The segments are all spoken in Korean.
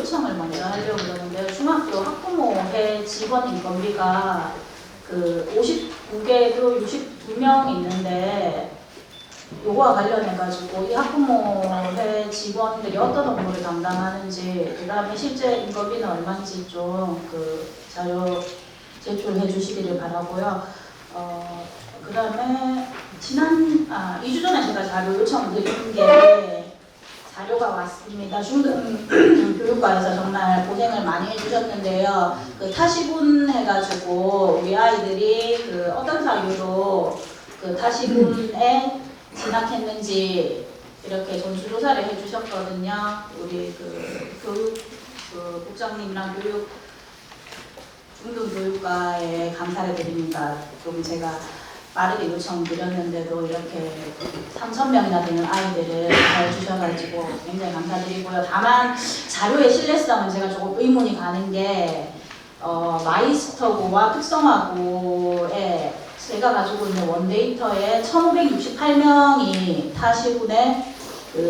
요청을 먼저 하려고 그러는데요. 중학교 학부모회 직원 인건비가 그 59개도 62명 있는데 요거와 관련해가지고 이 학부모회 직원들이 어떤 업무를 담당하는지, 그 다음에 실제 인건비는 얼마인지 좀 그 자료 제출해 주시기를 바라고요. 그 다음에 2주 전에 제가 자료 요청드린 게 자료가 왔습니다. 중등교육과에서 정말 고생을 많이 해주셨는데요. 그 타시군 해가지고 우리 아이들이 그 어떤 사유로 그 타시군에 진학했는지 이렇게 전수조사를 해주셨거든요. 우리 국장님이랑 중등교육과에 감사를 드립니다. 좀 제가 빠르게 요청드렸는데도 이렇게 3,000명이나 되는 아이들을 잘 주셔가지고 굉장히 감사드리고요. 다만 자료의 신뢰성은 제가 조금 의문이 가는 게 마이스터고와 특성화고에 제가 가지고 있는 원데이터에 1,568명이 타시군에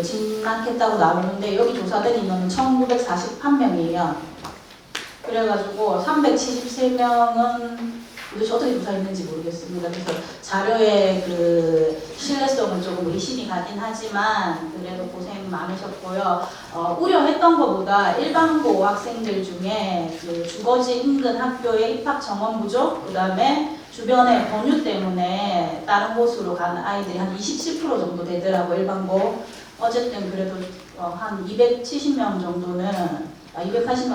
진학했다고 나오는데 여기 조사된 인원은 1,941명이에요. 그래가지고 373명은 도대체 어떻게 조사했는지 모르겠습니다. 그래서 자료의 그 신뢰성은 조금 의심이 가긴 하지만 그래도 고생 많으셨고요. 우려했던 것보다 일반고 학생들 중에 그 주거지 인근 학교의 입학 정원 부족, 그 다음에 주변의 권유 때문에 다른 곳으로 가는 아이들이 한 27% 정도 되더라고요. 일반고. 어쨌든 그래도 한 270명 정도는 280명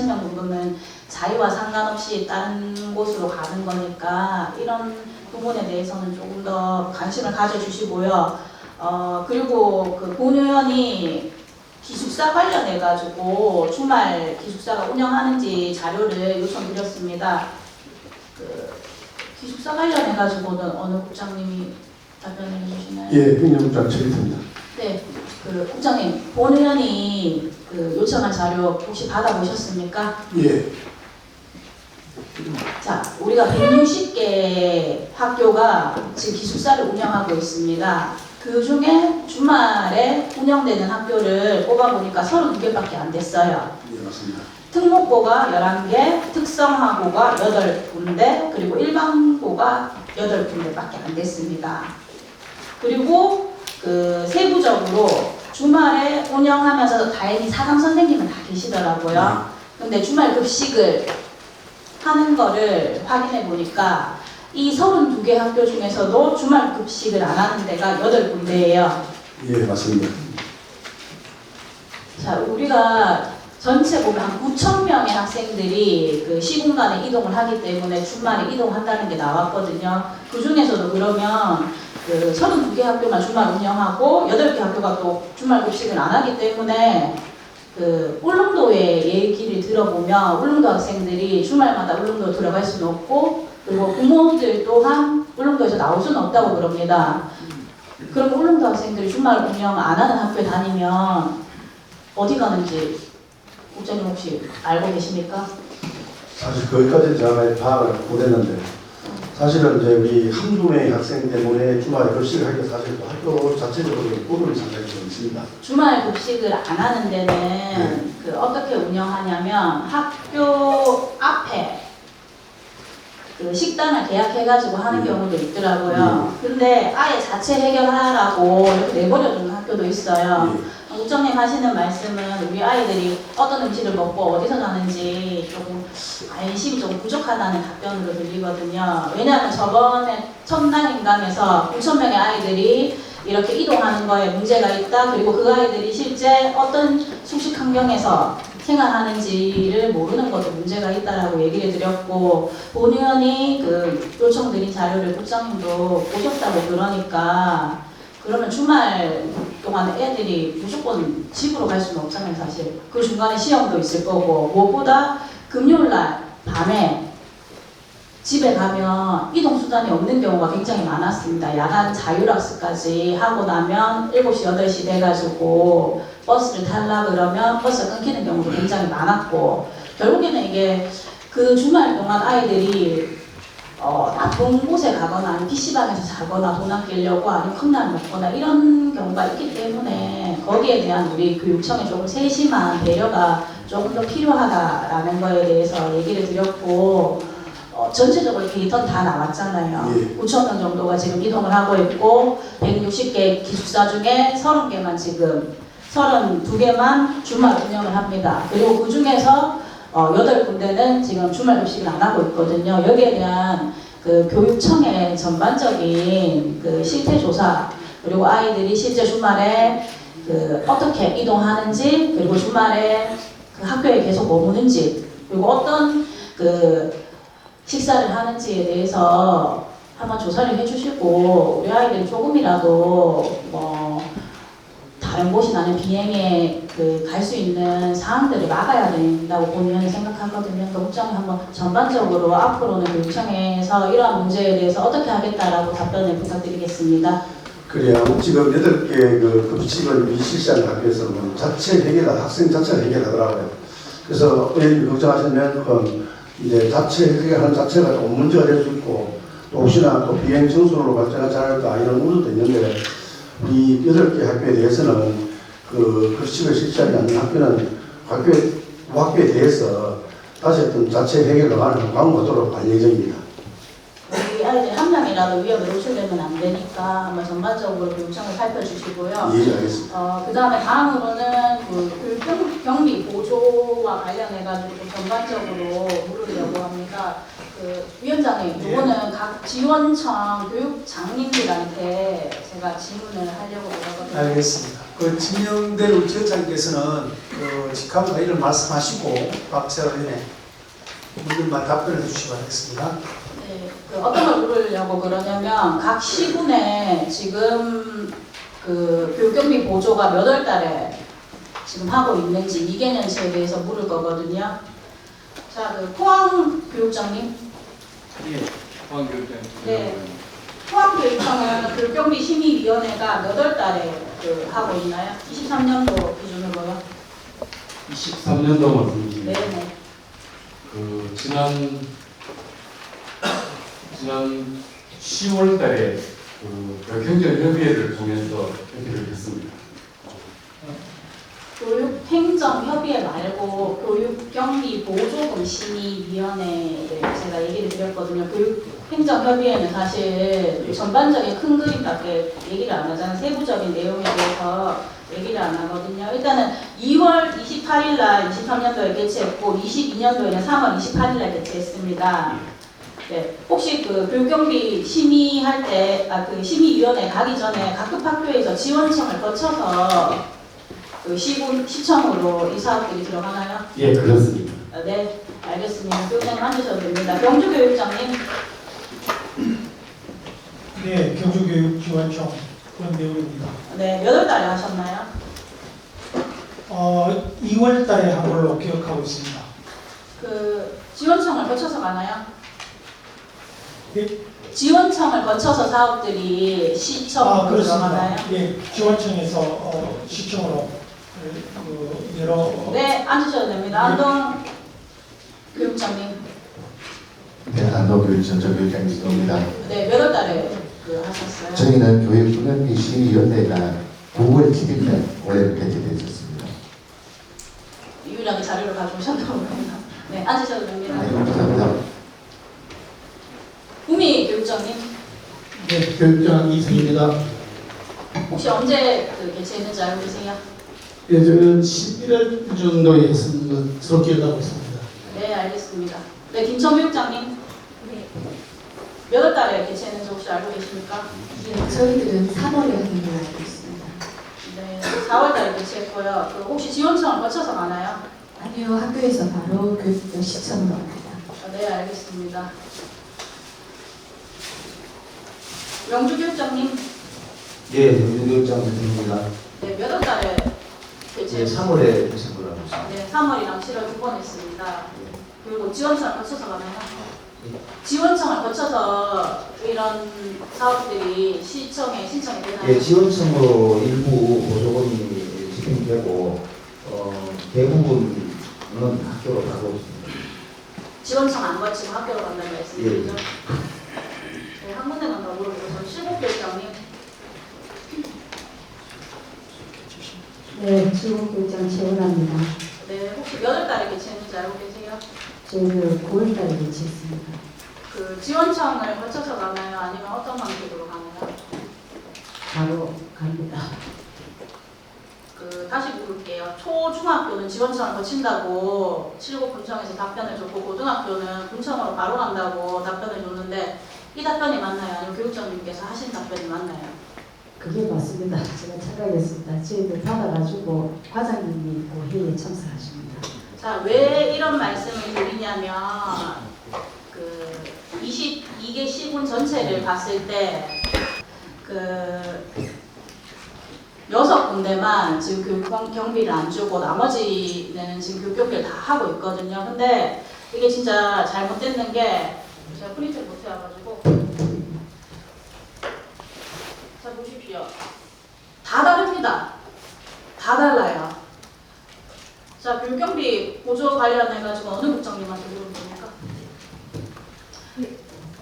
정도는 자유와 상관없이 다른 곳으로 가는 거니까 이런 부분에 대해서는 조금 더 관심을 가져주시고요. 그리고 그 본 의원이 기숙사 관련해가지고 주말 기숙사가 운영하는지 자료를 요청드렸습니다. 그 기숙사 관련해가지고는 어느 국장님이 답변을 해주시나요? 예, 행정국장 최기입니다. 네, 그 국장님, 본 의원이 그 요청한 자료 혹시 받아보셨습니까? 예. 자, 우리가 160개 학교가 지금 기숙사를 운영하고 있습니다. 그 중에 주말에 운영되는 학교를 뽑아보니까 32개밖에 안 됐어요. 예, 맞습니다. 특목고가 11개, 특성화고가 8군데, 그리고 일반고가 8군데밖에 안 됐습니다. 그리고 그 세부적으로 주말에 운영하면서 다행히 사감 선생님은 다 계시더라고요. 근데 주말 급식을 하는 거를 확인해 보니까 이 32개 학교 중에서도 주말 급식을 안 하는 데가 8군데예요. 예, 맞습니다. 자, 우리가 전체 보면 한 9,000명의 학생들이 그 시공간에 이동을 하기 때문에 주말에 이동한다는 게 나왔거든요. 그 중에서도 그러면 그 32개 학교만 주말 운영하고 8개 학교가 또 주말 급식을 안 하기 때문에 그 울릉도의 얘기를 들어보면 울릉도 학생들이 주말마다 울릉도 들어갈 수는 없고, 그리고 부모들 또한 울릉도에서 나올 수는 없다고 그럽니다. 그럼 울릉도 학생들이 주말 운영 안 하는 학교에 다니면 어디 가는지 국장님 혹시 알고 계십니까? 사실 거기까지 제가 파악을 못했는데, 사실은 이제 우리 한두 명의 학생 때문에 주말에 급식을 하기가 사실 또 학교 자체적으로 부분이 상당히 좀 있습니다. 주말 급식을 안 하는 데는 그 어떻게 운영하냐면 학교 앞에 그 식당을 계약해가지고 하는 경우도 있더라고요. 근데 아예 자체 해결하라고 이렇게 내버려두는 학교도 있어요. 국장님 하시는 말씀은 우리 아이들이 어떤 음식을 먹고 어디서 나는지 조금 관심이 좀 부족하다는 답변으로 들리거든요. 왜냐하면 저번에 첫날인강에서 9,000명의 아이들이 이렇게 이동하는 거에 문제가 있다. 그리고 그 아이들이 실제 어떤 숙식 환경에서 생활하는지를 모르는 것도 문제가 있다라고 얘기를 드렸고, 본 의원이 그 요청드린 자료를 국장님도 보셨다고 그러니까 그러면 주말 동안 애들이 무조건 집으로 갈 수는 없잖아요, 사실. 그 중간에 시험도 있을 거고, 무엇보다 금요일날 밤에 집에 가면 이동수단이 없는 경우가 굉장히 많았습니다. 야간 자율학습까지 하고 나면 7시, 8시 돼가지고 버스를 타려고 그러면 버스가 끊기는 경우도 굉장히 많았고, 결국에는 이게 그 주말 동안 아이들이 나쁜 곳에 가거나 PC방에서 자거나 돈 아끼려고 아니면 컵라면 먹거나 이런 경우가 있기 때문에 거기에 대한 우리 교육청의 조금 세심한 배려가 조금 더 필요하다라는 거에 대해서 얘기를 드렸고, 전체적으로 데이터는 다 나왔잖아요. 예. 9,000명 정도가 지금 이동을 하고 있고 160개 기숙사 중에 30개만 지금 32개만 주말 운영을 합니다. 그리고 그 중에서 8군데는 지금 주말 급식을 안 하고 있거든요. 여기에 대한 그 교육청의 전반적인 그 실태 조사, 그리고 아이들이 실제 주말에 그 어떻게 이동하는지, 그리고 주말에 그 학교에 계속 머무는지, 그리고 어떤 그 식사를 하는지에 대해서 한번 조사를 해주시고, 우리 아이들이 조금이라도 뭐 다른 곳이 나는 비행에 그 갈 수 있는 사항들을 막아야 된다고 본인은 생각하거든요. 그러니까 국장이 한번 전반적으로 앞으로는 교육청에서 이러한 문제에 대해서 어떻게 하겠다라고 답변을 부탁드리겠습니다. 그래요. 지금 8개 그 급식을 미실시하는 학교에서는 자체 회계다, 학생 자체가 회계하더라고요. 그래서 의원님 걱정하시면 이제 자체 회계하는 자체가 좀 문제가 될 수 있고, 또 혹시나 또 비행 청소로 발전하지 않을까 이런 우려도 있는데, 이 8개 학교에 대해서는 그 급식을 실시하지 않는 학교는 학교에 대해서 다시 어떤 자체 회계를 하는 광고도록 할 예정입니다. 우리 아이들 한 명이라도 위험에 노출되면 안 되니까 한번 전반적으로 교육청을 살펴주시고요. 예, 알겠습니다. 그 다음에 다음으로는 그 경비 보조와 관련해가지고 좀 전반적으로 물으려고 합니다. 그 위원장님, 이거는 각 지원청 교육장님들한테 제가 질문을 하려고 그러거든요. 알겠습니다. 그 진영대 우지원장께서는 그 직함 과일을 말씀하시고 박세원의 분들만 답변해 주시기 바라겠습니다. 네, 그 어떤 걸 물으려고 그러냐면 각 시군에 지금 그 교육경비 보조가 몇 월 달에 지금 하고 있는지 2개년치에 대해서 물을 거거든요. 자, 그 포항교육장님. 예, 포항교육장. 네. 포항교육청은 교육경비심의위원회가 몇 월 달에 그 하고 있나요? 23년도 기준으로요? 23년도 말씀이시네요. 네네. 그 지난 10월 달에 그 경제협의회를 통해서 협의를 했습니다. 교육행정협의회 말고 교육경비보조금심의위원회를 제가 얘기를 드렸거든요. 교육행정협의회는 사실 전반적인 큰 그림밖에 얘기를 안 하잖아요. 세부적인 내용에 대해서 얘기를 안 하거든요. 일단은 2월 28일 날 23년도에 개최했고 22년도에는 3월 28일 날 개최했습니다. 네, 혹시 그 교육경비 심의할 때, 그 심의위원회 가기 전에 각급 학교에서 지원청을 거쳐서 그 시청으로 이 사업들이 들어가나요? 예, 그렇습니다. 네, 알겠습니다. 교육장님 앉으셔도 됩니다. 경주교육장님. 네, 경주교육지원청 권대우입니다. 네, 몇 월 달에 하셨나요? 2월 달에 한 걸로 기억하고 있습니다. 그 지원청을 거쳐서 가나요? 예? 지원청을 거쳐서 사업들이 시청으로 들어가나요? 예, 지원청에서 시청으로 여러 네, 앉으셔도 됩니다. 안동 교육장님. 네, 안동교육 전적교육장입니다. 네, 몇 월 달에 그 하셨어요? 저희는 교육분업심의위원회가 9월 7일 날 올해 개최되어 있었습니다. 유일하게 자료를 가져오셨다고 합니다. 네, 앉으셔도 됩니다. 네, 감사합니다. 구미 교육장님. 네, 교육장 이승입니다. 혹시 언제 그 개최했는지 알고 계세요? 예, 저는 11월 정도에 했는 것으로 기억하고 있습니다. 네, 알겠습니다. 네, 김천 교육장님. 네. 몇 월 달에 개최했는지 혹시 알고 계십니까? 네, 저희들은 3월에 하는 걸 알고 있습니다. 네, 4월 달에 개최했고요. 그 혹시 지원청을 거쳐서 가나요? 아니요, 학교에서 바로 교육부 시청으로 합니다. 네, 알겠습니다. 영주 교육장님. 예, 교육장 대표입니다. 네, 몇 월 달에 예, 개최했어요? 3월에 하신 걸로 알고 있습니다. 네, 3월이랑 7월 두 번 했습니다. 그리고 지원청을 거쳐서 가나요? 지원청을 거쳐서 이런 사업들이 시청에 신청이 되나요? 예, 지원청으로 일부 보조금이 집행되고 대부분은 학교로 가고 있습니다. 지원청 안 거치고 학교로 간다는 말씀이시죠? 예. 네, 한 군데만 더 물어보고 전 실곡교육장님. 네, 지원교육장 최원합니다. 네, 혹시 몇 월 달에 개최했는지 알고 계세요? 저희는 9월달에 개최했습니다. 그 지원청을 거쳐서 가나요? 아니면 어떤 방식으로 가나요? 바로 갑니다. 그 다시 물을게요. 초, 중학교는 지원청을 거친다고 7급 군청에서 답변을 줬고 고등학교는 군청으로 바로 간다고 답변을 줬는데 이 답변이 맞나요? 아니면 교육청님께서 하신 답변이 맞나요? 그게 맞습니다. 제가 착각했습니다. 저희들 받아가지고 과장님이 그 회의에 참석하십니다. 자, 왜 이런 말씀을 드리냐면 그 22개 시군 전체를 봤을 때 그 6군데만 지금 교육 경비를 안 주고 나머지는 지금 교육 경비를 다 하고 있거든요. 근데 이게 진짜 잘못됐는 게 제가 프린트를 못 해와가지고 자 보십시오. 다 다릅니다. 다 달라요. 자 교육경비 보조 관련해가지고 어느 국장님한테 물어보면 됩니까?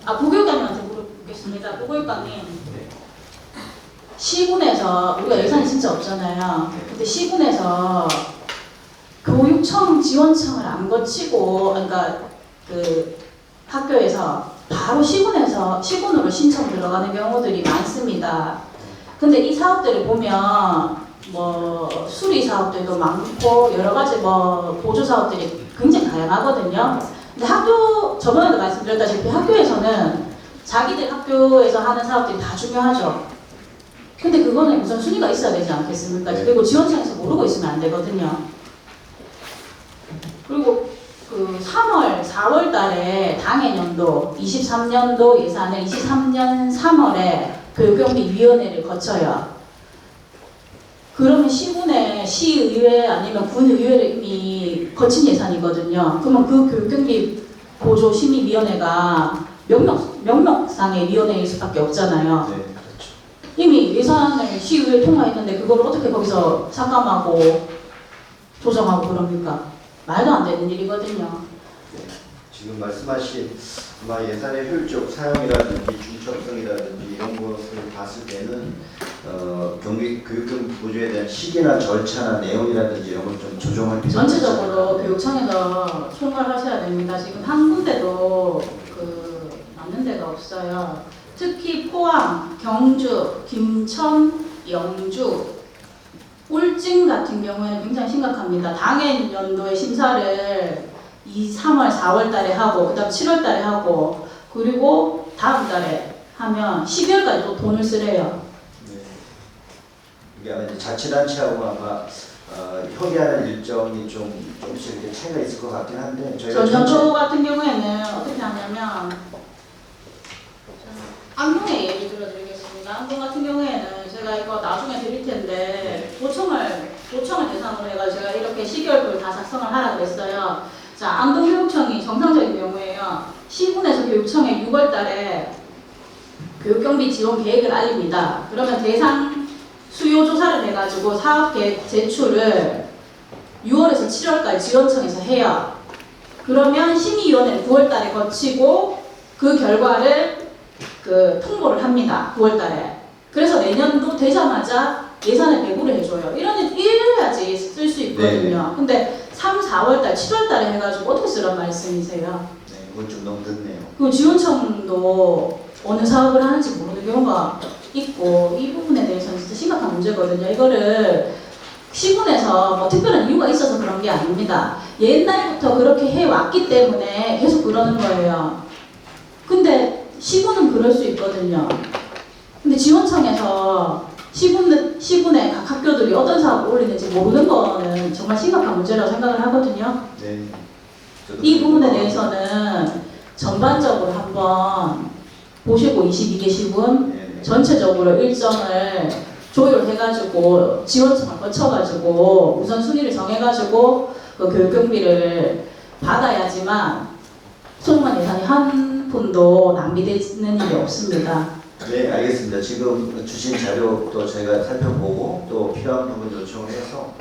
아 부교육감님한테 물어보겠습니다. 부교육감님. 시군에서 우리가 예산이 진짜 없잖아요. 근데 시군에서 교육청 지원청을 안 거치고 그러니까 그 학교에서 바로 시군으로 신청 들어가는 경우들이 많습니다. 근데 이 사업들을 보면 뭐 수리 사업들도 많고 여러 가지 뭐 보조 사업들이 굉장히 다양하거든요. 근데 저번에도 말씀드렸다시피 학교에서는 자기들 학교에서 하는 사업들이 다 중요하죠. 근데 그거는 우선 순위가 있어야 되지 않겠습니까? 그리고 지원청에서 모르고 있으면 안 되거든요. 그리고 그 3월, 4월 달에 당해년도 23년도 예산을 23년 3월에 교육경비위원회를 거쳐요. 그러면 시군의 시의회 아니면 군의회를 이미 거친 예산이거든요. 그러면 그 교육경비 보조심의위원회가 명목상의 위원회일 수밖에 없잖아요. 네, 그렇죠. 이미 예산을 시의회에 통과했는데 그걸 어떻게 거기서 삭감하고 조정하고 그럽니까? 말도 안 되는 일이거든요. 지금 말씀하신 아마 예산의 효율적 사용이라든지 중첩성이라든지 이런 것을 봤을 때는 교육경 보조에 대한 시기나 절차나 내용이라든지 이런 걸 좀 조정할 필요가 있지 전체적으로 않을까. 교육청에서 총괄하셔야 됩니다. 지금 한 군데도 맞는 데가 없어요. 특히 포항, 경주, 김천, 영주, 울진 같은 경우에는 굉장히 심각합니다. 당해년도의 심사를 3월, 4월 달에 하고, 그 다음 7월 달에 하고, 그리고 다음 달에 하면 12월까지 또 돈을 쓰래요. 네. 이게 아마 이제 자치단체하고 아마 협의하는 일정이 조금씩 이렇게 차이가 있을 것 같긴 한데 저희가 전년도 같은 경우에는 어떻게 하냐면 안동의 예를 들어드리겠습니다. 안동 같은 경우에는 제가 이거 나중에 드릴 텐데 도청을 대상으로 해가지고 제가 이렇게 시계열표를 다 작성을 하라 그랬어요. 자, 안동교육청이 정상적인 경우에요. 시군에서 교육청에 6월 달에 교육경비 지원 계획을 알립니다. 그러면 대상 수요 조사를 해가지고 사업 계획 제출을 6월에서 7월까지 지원청에서 해요. 그러면 심의위원회를 9월 달에 거치고 그 결과를 통보를 합니다. 9월 달에. 그래서 내년도 되자마자 예산을 배부를 해줘요. 이래야지 쓸 수 있거든요. 근데 3, 4월 달, 7월 달에 해가지고 어떻게 쓰란 말씀이세요? 네, 이건 좀 너무 늦네요. 그 지원청도 어느 사업을 하는지 모르는 경우가 있고 이 부분에 대해서는 진짜 심각한 문제거든요. 이거를 시군에서 뭐 특별한 이유가 있어서 그런 게 아닙니다. 옛날부터 그렇게 해왔기 때문에 계속 그러는 거예요. 근데 시군은 그럴 수 있거든요. 근데 지원청에서 시군의 각 학교들이 어떤 사업을 올리는지 모르는 거는 정말 심각한 문제라고 생각을 하거든요. 네. 저도 이 부분에 대해서는 전반적으로 한번 보시고 22개 시군 네. 전체적으로 일정을 조율해가지고 지원청을 거쳐가지고 우선순위를 정해가지고 그 교육경비를 받아야지만 소중한 예산이 한 푼도 낭비되는 일이 없습니다. 네, 알겠습니다. 지금 주신 자료도 저희가 살펴보고 또 필요한 부분 요청을 해서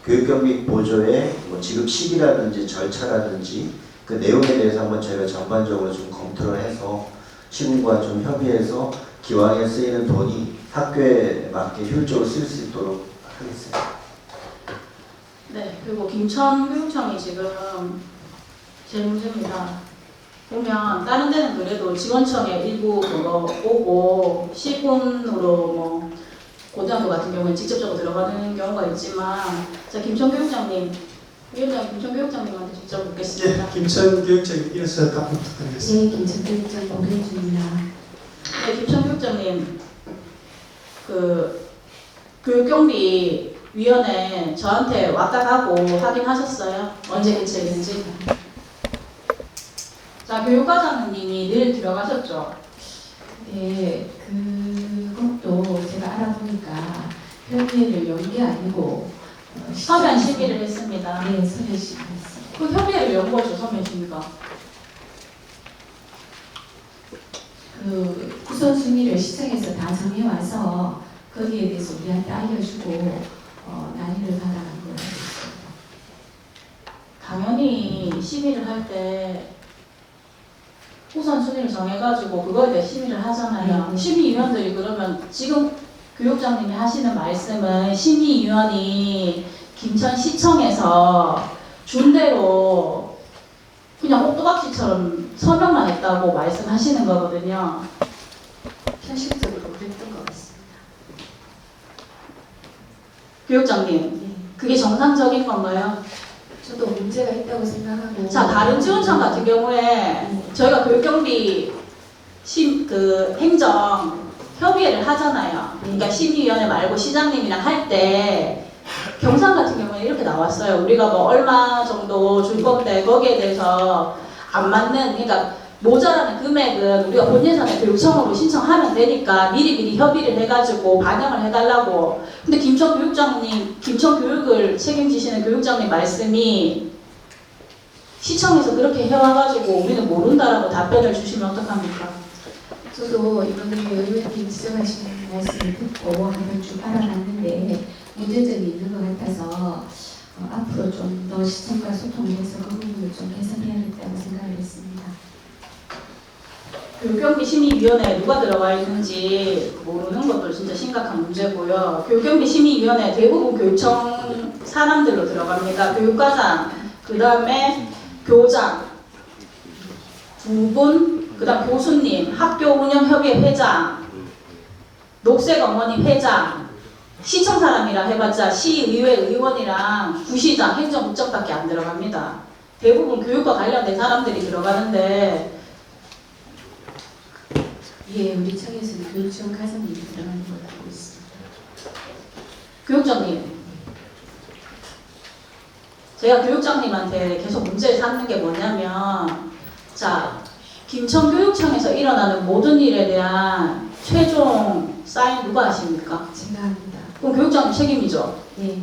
교육경비 보조의 뭐 지급 시기라든지 절차라든지 그 내용에 대해서 한번 저희가 전반적으로 좀 검토를 해서 시군과 좀 협의해서 기왕에 쓰이는 돈이 학교에 맞게 효율적으로 쓸 수 있도록 하겠습니다. 네, 그리고 김천교육청이 지금 제일 문제입니다. 보면 다른 데는 그래도 지원청에 일부 그거 오고 시군으로 뭐 고등학교 같은 경우는 직접적으로 들어가는 경우가 있지만 자 김천교육장님, 위원장 김천교육장님한테 직접 묻겠습니다. 네, 김천교육청에 이어서 답변 부탁드리겠습니다. 네, 김천교육장 고객입니다. 네, 김천교육장님, 그 교육경비위원회 저한테 왔다 가고 확인하셨어요? 언제 개최했는지? 자, 교육과장님이 늘 들어가셨죠? 네, 그것도 제가 알아보니까 협의회를 연 게 아니고 서면 심의를 했습니다. 네, 서면 심의했어요. 그 협의회를 연 거죠, 서면 심의가? 그 우선순위를 시청에서 다 정해와서 거기에 대해서 우리한테 알려주고 난의를 받아간 거예요. 당연히 심의를 할 때 우선순위를 정해가지고 그거에 대해 심의를 하잖아요. 네. 심의위원들이 그러면 지금 교육장님이 하시는 말씀은 심의위원이 김천시청에서 준 대로 그냥 꼭두각시처럼 설명만 했다고 말씀하시는 거거든요. 현실적으로 그랬던 것 같습니다. 교육장님, 네. 그게 정상적인 건가요? 저도 문제가 있다고 생각하고. 자, 다른 지원청 같은 경우에 저희가 교육경비 행정 협의회를 하잖아요. 그러니까 심의위원회 말고 시장님이랑 할 때 경상 같은 경우에 이렇게 나왔어요. 우리가 뭐 얼마 정도 줄 건데 거기에 대해서 안 맞는, 그러니까 모자라는 금액은 우리가 본 예산에 교육청으로 신청하면 되니까 미리 협의를 해가지고 반영을 해달라고. 근데 김천교육장님, 김천교육을 책임지시는 교육장님 말씀이 시청에서 그렇게 해와가지고 우리는 모른다라고 답변을 주시면 어떡합니까? 저도 이번에 의원님 지적하신 말씀을 듣고 한번 쭉 알아놨는데 문제점이 있는 것 같아서 앞으로 좀 더 시청과 소통해서 그 부분을 좀 개선해야겠다고 생각을 했습니다. 교육경비 심의위원회에 누가 들어가 있는지 모르는 것도 진짜 심각한 문제고요. 교육경비 심의위원회 대부분 교육청 사람들로 들어갑니다. 교육과장, 그 다음에 교장 2분, 그 다음 교수님, 학교운영협의회 회장, 녹색어머니 회장, 시청 사람이라 해봤자 시의회 의원이랑 부시장, 행정국장밖에 안 들어갑니다. 대부분 교육과 관련된 사람들이 들어가는데 예, 우리 청에서는 교육청 과장님이 들어가는 걸로 알고 있습니다. 교육장님, 제가 교육장님한테 계속 문제를 삼는 게 뭐냐면, 자, 김천교육청에서 일어나는 모든 일에 대한 최종 사인 누가 하십니까? 제가 합니다. 그럼 교육장님 책임이죠. 예.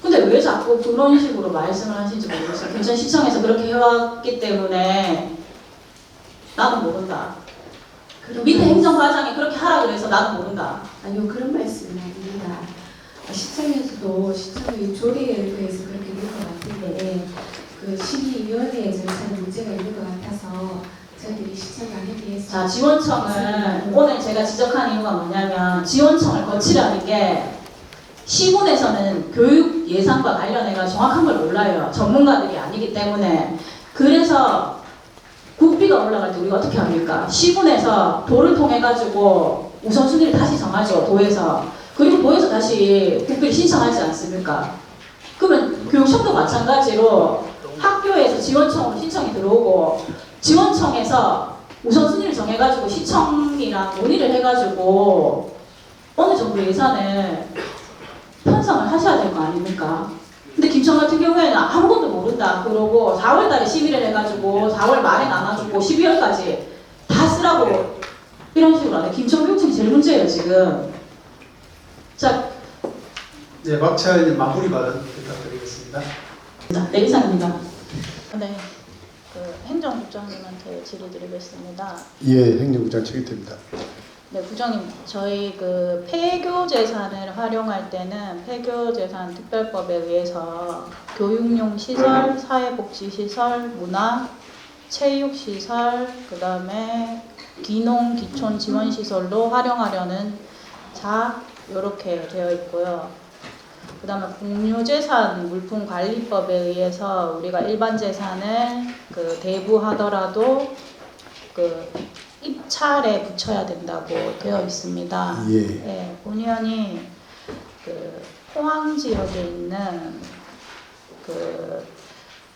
근데 왜 자꾸 그런 식으로 말씀을 하시는지 모르겠어요. 김천시청에서 그렇게 해왔기 때문에 나도 모른다. 밑에 행정과장이 그렇게 하라 그래서 나도 모른다. 아니요, 그런 말씀은 아닙니다. 시청에서도 시청의 조례에 의해서 그렇게 될 것 같은데 그 심의위원회에 절차는 문제가 있는 것 같아서 저희들이 시청과 협의해서. 자, 지원청은 오늘 제가 지적한 이유가 뭐냐면 지원청을 거치라는 게 시군에서는 교육 예산과 관련해가 정확한 걸 몰라요. 전문가들이 아니기 때문에. 그래서 국비가 올라갈 때 우리가 어떻게 합니까? 시군에서 도를 통해 가지고 우선순위를 다시 정하죠. 도에서. 그리고 도에서 다시 국비를 신청하지 않습니까? 그러면 교육청도 마찬가지로 학교에서 지원청으로 신청이 들어오고 지원청에서 우선순위를 정해가지고 시청이랑 논의를 해가지고 어느 정도 예산을 편성을 하셔야 될 거 아닙니까? 근데 김천 같은 경우에는 아무것도 모른다 그러고 4월 달에 심의를 해가지고 4월 말에 나눠주고 12월까지 다 쓰라고 이런 식으로 하네. 김천 교육청이 제일 문제예요 지금. 자, 네, 박차관님 마무리 발언 부탁드리겠습니다. 네, 이상입니다. 네, 그 행정국장님한테 질의드리겠습니다. 예, 행정국장 책임집니다. 네, 부장님, 저희 그 폐교 재산을 활용할 때는 폐교 재산 특별법에 의해서 교육용 시설, 사회복지 시설, 문화, 체육 시설, 그다음에 귀농 기촌 지원 시설로 활용하려는 자 이렇게 되어 있고요. 그 다음에 공유재산 물품관리법에 의해서 우리가 일반 재산을 그 대부하더라도 그 입찰에 붙여야 된다고 되어 있습니다. 예. 예, 본의원이 그 포항 지역에 있는 그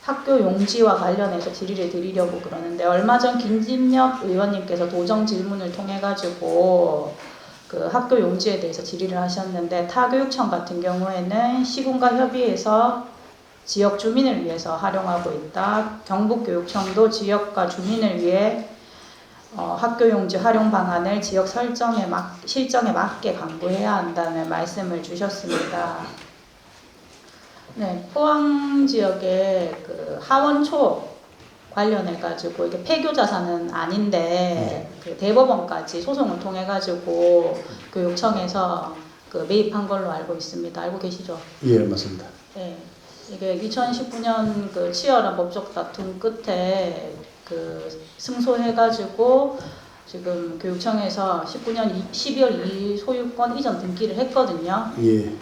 학교 용지와 관련해서 질의를 드리려고 그러는데, 얼마 전 김진엽 의원님께서 도정 질문을 통해 가지고 그 학교 용지에 대해서 질의를 하셨는데, 타교육청 같은 경우에는 시군과 협의해서 지역 주민을 위해서 활용하고 있다. 경북교육청도 지역과 주민을 위해 학교 용지 활용 방안을 지역 실정에 맞게 강구해야 한다는 말씀을 주셨습니다. 네, 포항 지역의 그 하원초 관련해 가지고 이게 폐교 자산은 아닌데 그 대법원까지 소송을 통해 가지고 교육청에서 그 매입한 걸로 알고 있습니다. 알고 계시죠? 예, 맞습니다. 네, 이게 2019년 그 치열한 법적 다툼 끝에 그 승소해 가지고 지금 교육청에서 19년 12월 2일 소유권 이전 등기를 했거든요. 예.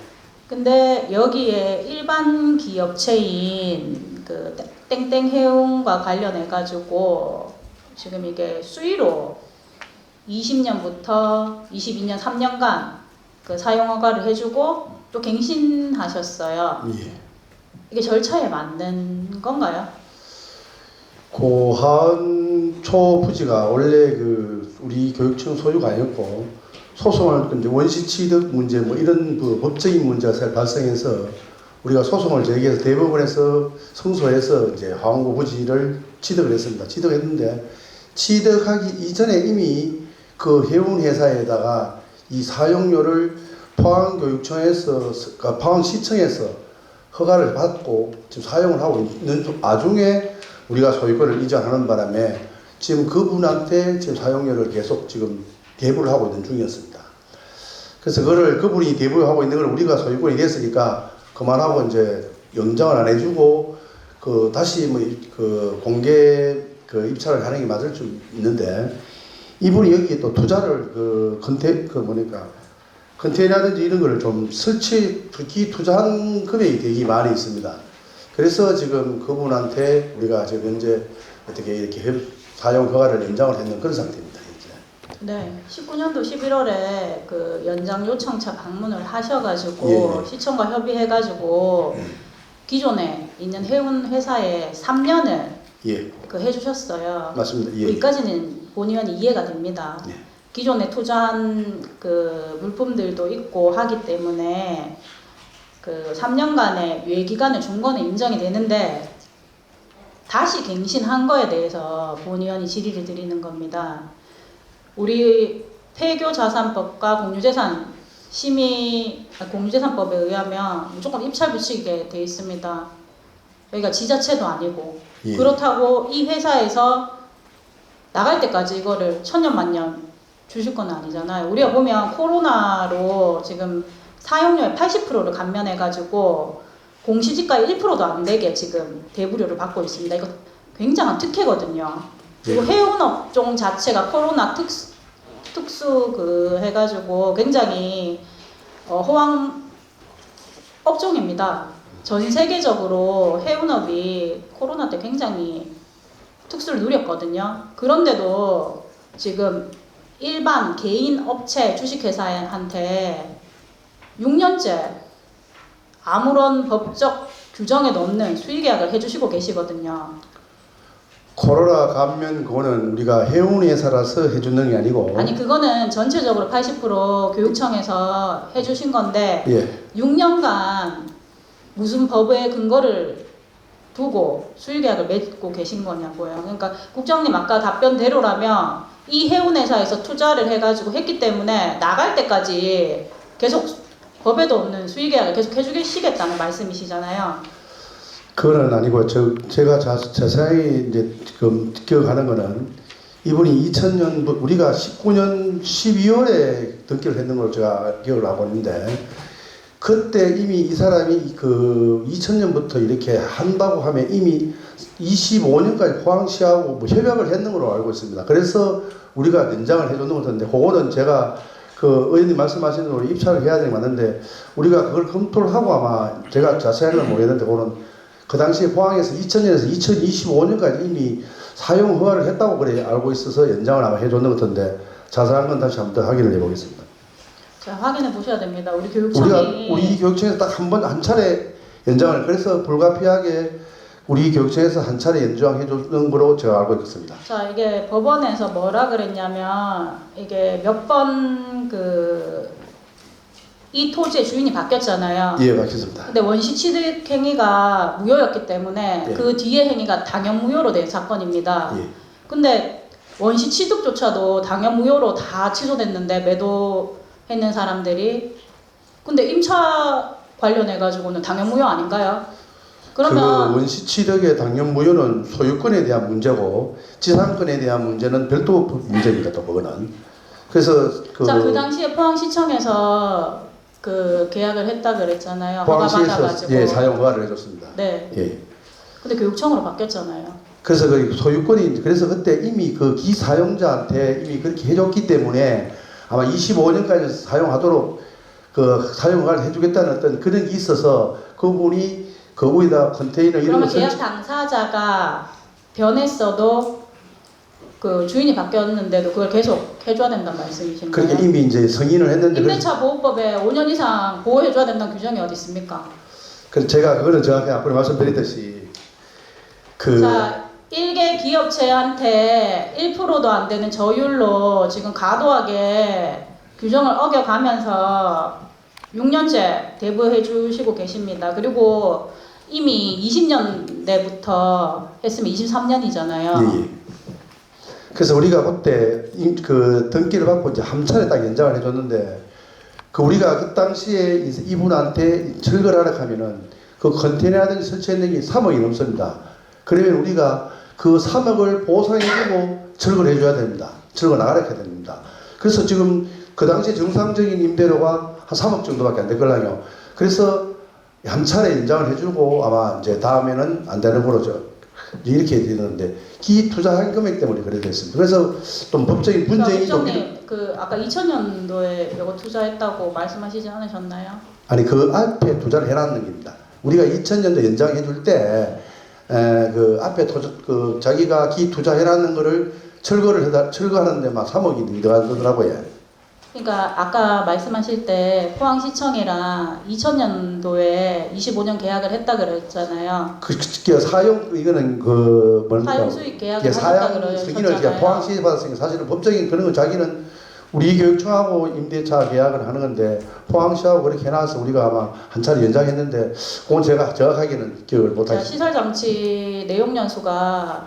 근데 여기에 일반 기업체인 그 땡땡해운과 관련해 가지고 지금 이게 수의로 20년부터 22년 3년간 그 사용 허가를 해주고 또 갱신하셨어요. 예. 이게 절차에 맞는 건가요? 고하원초 부지가 원래 그 우리 교육청 소유가 아니었고, 소송을 이제 원시 취득 문제 뭐 이런 그 법적인 문제가 발생해서 우리가 소송을 제기해서 대법원에서 승소해서 이제 하원고 부지를 취득을 했습니다. 취득했는데, 취득하기 이전에 이미 그 해운 회사에다가 이 사용료를 포항교육청에서, 그러니까 포항시청에서 허가를 받고 지금 사용을 하고 있는 와중에 우리가 소유권을 이전하는 바람에 지금 그분한테 지금 사용료를 계속 지금 대부를 하고 있는 중이었습니다. 그래서 그분이 대부하고 있는 걸 우리가 소유권이 됐으니까 그만하고 이제 영장을 안 해주고 그 다시 뭐 그 공개 그 입찰을 하는 게 맞을 수 있는데, 이분이 여기에 또 투자를 컨테이너라든지 이런 거를 좀 특히 투자한 금액이 되게 많이 있습니다. 그래서 지금 그분한테 우리가 지금 현재 어떻게 이렇게 사용 허가를 연장을 했는 그런 상태입니다. 네, 19년도 11월에 그 연장 요청차 방문을 하셔가지고 예. 시청과 협의해가지고 기존에 있는 해운 회사에 3년을 예. 그 해주셨어요. 맞습니다. 예. 여기까지는 본의원이 이해가 됩니다. 예. 기존에 투자한 그 물품들도 있고 하기 때문에 그 3년간의 유예 기간을 준 거는 인정이 되는데, 다시 갱신한 거에 대해서 본의원이 질의를 드리는 겁니다. 우리 폐교자산법과 공유재산법에 의하면 무조건 입찰 붙이게 돼 있습니다. 여기가 지자체도 아니고. 예. 그렇다고 이 회사에서 나갈 때까지 이거를 천년만년 주실 건 아니잖아요. 우리가 보면 코로나로 지금 사용료의 80%를 감면해가지고 공시지가 1%도 안 되게 지금 대부료를 받고 있습니다. 이거 굉장한 특혜거든요. 그리고 해운업종 자체가 코로나 특수 해가지고 굉장히 호황 업종입니다. 전 세계적으로 해운업이 코로나 때 굉장히 특수를 누렸거든요. 그런데도 지금 일반 개인 업체 주식회사한테 6년째 아무런 법적 규정에 넣는 수의계약을 해주시고 계시거든요. 코로나 감면 그거는 우리가 해운회사라서 해주는 게 아니고. 아니 그거는 전체적으로 80% 교육청에서 해주신 건데 예. 6년간 무슨 법의 근거를 두고 수의계약을 맺고 계신 거냐고요. 그러니까 국장님 아까 답변대로라면 이 해운회사에서 투자를 해가지고 했기 때문에 나갈 때까지 계속 법에도 없는 수의계약을 계속 해주시겠다는 말씀이시잖아요. 그건 아니고 제가 자세히 이제 지금 기억하는 거는, 이분이 2000년 우리가 19년 12월에 등기를 했는 걸로 제가 기억을 하고 있는데, 그때 이미 이 사람이 그 2000년부터 이렇게 한다고 하면 이미 25년까지 포항시하고 뭐 협약을 했는 걸로 알고 있습니다. 그래서 우리가 연장을 해줬는 것 같은데, 그거는 제가 그 의원님 말씀하신 대로 입찰을 해야 되는 게 맞는데 우리가 그걸 검토를 하고 아마 제가 자세한 건 모르겠는데 그거는 그 당시에 포항에서 2000년에서 2025년까지 이미 사용 허가를 했다고 그래 알고 있어서 연장을 아마 해줬는 것 같은데 자세한 건 다시 한번 더 확인을 해보겠습니다. 자, 확인해 보셔야 됩니다. 우리 우리가 교육청이 우리 교육청에서 딱 한 차례 연장을 그래서 불가피하게 우리 교육청에서 한 차례 연장해 줬는 거로 제가 알고 있습니다. 자, 이게 법원에서 뭐라 그랬냐면 이게 몇 번 이 토지의 주인이 바뀌었잖아요. 예, 맞습니다. 근데 원시 취득 행위가 무효였기 때문에 예. 그 뒤에 행위가 당연 무효로 된 사건입니다. 예. 근데 원시 취득조차도 당연 무효로 다 취소됐는데 매도했는 사람들이 근데 임차 관련해 가지고는 당연 무효 아닌가요? 그 그러면 원시 취득의 당연 무효는 소유권에 대한 문제고 지상권에 대한 문제는 별도 문제입니다. 또 그거는. 그래서 그 당시에 포항시청에서 그 계약을 했다 그랬잖아요. 허가 포항시에서 받아가지고. 예, 사용 허가를 해줬습니다. 네. 예. 근데 교육청으로 바뀌었잖아요. 그래서 그 소유권이 그래서 그때 이미 그 기사용자한테 이미 그렇게 해줬기 때문에 아마 25년까지 사용하도록 그 사용 허가를 해주겠다는 어떤 그런 게 있어서 그분이 거기다 컨테이너 이런 그러면 거 계약 당사자가 변했어도 그 주인이 바뀌었는데도 그걸 계속 해줘야 된다는 말씀이신가요? 그렇게 이미 이제 승인을 했는데 임대차 보호법에 5년 이상 보호해줘야 된다는 규정이 어디 있습니까? 그래서 제가 그거는 정확히 앞으로 말씀드렸듯이 그 자, 일개 기업체한테 1%도 안 되는 저율로 지금 과도하게 규정을 어겨가면서 6년째 대부해 주시고 계십니다. 그리고 이미 20년대부터 했으면 23년이잖아요. 예, 예. 그래서 우리가 그때 그 등기를 받고 이제 한 차례 딱 연장을 해줬는데 그 우리가 그 당시에 이분한테 철거를 하라 하면은 그 컨테이너라든지 설치했는 게 3억이 넘습니다. 그러면 우리가 그 3억을 보상해주고 철거를 해줘야 됩니다. 철거 나가라 해야 됩니다. 그래서 지금 그 당시 정상적인 임대료가 한 3억 정도밖에 안 될걸요. 그래서 한 차례 연장을 해주고 아마 이제 다음에는 안 되는 거로 이렇게 되는데 기 투자한 금액 때문에 그래 됐습니다. 그래서 좀 법적인 분쟁이 좀 국장님, 그 아까 2000년도에 이거 투자했다고 말씀하시지 않으셨나요? 아니 그 앞에 투자를 해놨는 겁니다. 우리가 2000년도 연장해 줄 때 그 앞에 그 자기가 기 투자해놨는 거를 철거하는데 막 3억이 들어가더라고요. 그러니까 아까 말씀하실 때 포항시청이랑 2000년도에 25년 계약을 했다 그랬잖아요. 그 사용 이거는 그 뭡니까? 사용 수익 계약을 예, 했다 사용 승인을 제가 그러셨잖아요. 포항시에 받았으니까 사실은 법적인 그런 건 자기는 우리 교육청하고 임대차 계약을 하는 건데 포항시하고 그렇게 해놔서 우리가 아마 한 차례 연장했는데 그건 제가 정확하게는 기억을 자, 못하겠습니다. 시설장치 내용연수가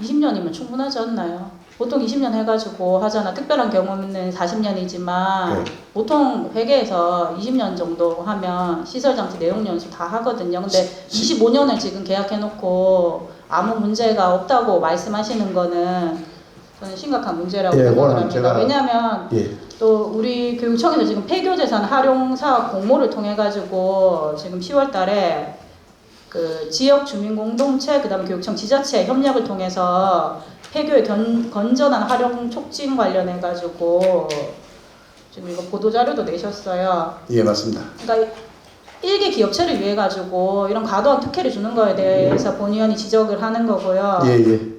20년이면 충분하지 않나요? 보통 20년 해가지고 하잖아. 특별한 경우는 40년이지만 네. 보통 회계에서 20년 정도 하면 시설장치 내용연수 다 하거든요. 근데 25년을 지금 계약해놓고 아무 문제가 없다고 말씀하시는 거는 저는 심각한 문제라고 예, 생각을 그거는 합니다. 제가 왜냐하면 예. 또 우리 교육청에서 지금 폐교재산 활용사업 공모를 통해 가지고 지금 10월 달에 그 지역 주민 공동체 그다음에 교육청 지자체 협력을 통해서 폐교의 건전한 활용 촉진 관련해 가지고 지금 이거 보도 자료도 내셨어요. 예, 맞습니다. 그러니까 일개 기업체를 위해 가지고 이런 과도한 특혜를 주는 거에 대해서 본 의원이 지적을 하는 거고요. 예, 예.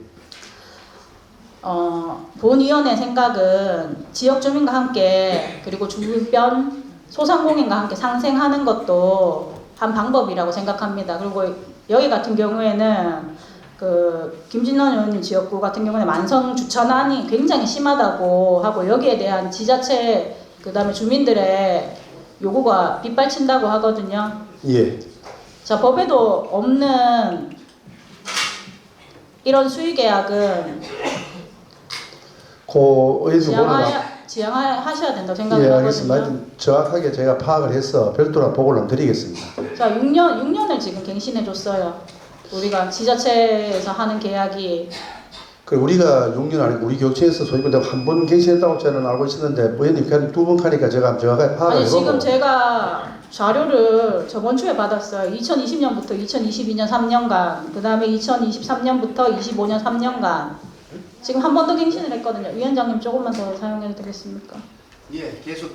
본 의원의 생각은 지역 주민과 함께 그리고 주변 소상공인과 함께 상생하는 것도 한 방법이라고 생각합니다. 그리고 여기 같은 경우에는 그 김진원 의원님 지역구 같은 경우는 만성 주차난이 굉장히 심하다고 하고 여기에 대한 지자체 그다음에 주민들의 요구가 빗발친다고 하거든요. 예. 자, 법에도 없는 이런 수의 계약은 지양하셔야 된다고 생각을 예, 하거든요. 알겠습니다. 하여튼 정확하게 제가 파악을 해서 별도로 보고를 한번 드리겠습니다. 자, 6년을 지금 갱신해 줬어요. 우리가 지자체에서 하는 계약이 그 우리가 6년 아니고 우리 교육청에서 소유권 내가 한 번 갱신했다고 저는 알고 있었는데 의원님 그냥 두 번 하니까 제가 정확하게 파악을 아니 해보고 지금 제가 자료를 저번 주에 받았어요. 2020년부터 2022년 3년간 그 다음에 2023년부터 25년 3년간 지금 한 번 더 갱신을 했거든요. 위원장님 조금만 더 사용해도 되겠습니까? 예, 계속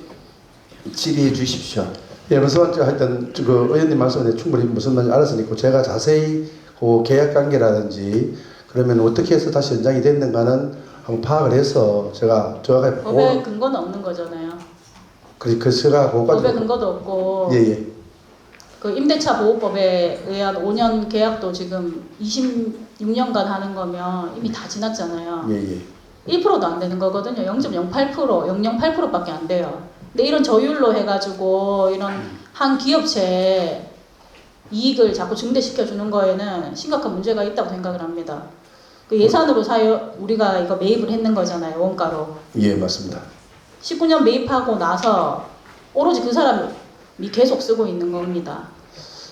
질의해 주십시오. 예, 무슨 말인지 하여튼 그 의원님 말씀에 충분히 무슨 말인지 알았으니까 제가 자세히 그 계약 관계라든지 그러면 어떻게 해서 다시 연장이 됐는가는 한번 파악을 해서 제가 정확하게 법에 근거는 없는 거잖아요. 그 제가 그거까지 법에 근거도 없고 예예 그 임대차 보호법에 의한 5년 계약도 지금 26년간 하는 거면 이미 다 지났잖아요. 예예 1%도 안 되는 거거든요. 0.08%, 0.08%밖에 안 돼요. 근데 이런 저율로 해가지고 이런 한 기업체에 이익을 자꾸 증대시켜 주는 거에는 심각한 문제가 있다고 생각을 합니다. 그 예산으로 우리가 이거 매입을 했는 거잖아요. 원가로. 예 맞습니다. 19년 매입하고 나서 오로지 그 사람이 계속 쓰고 있는 겁니다.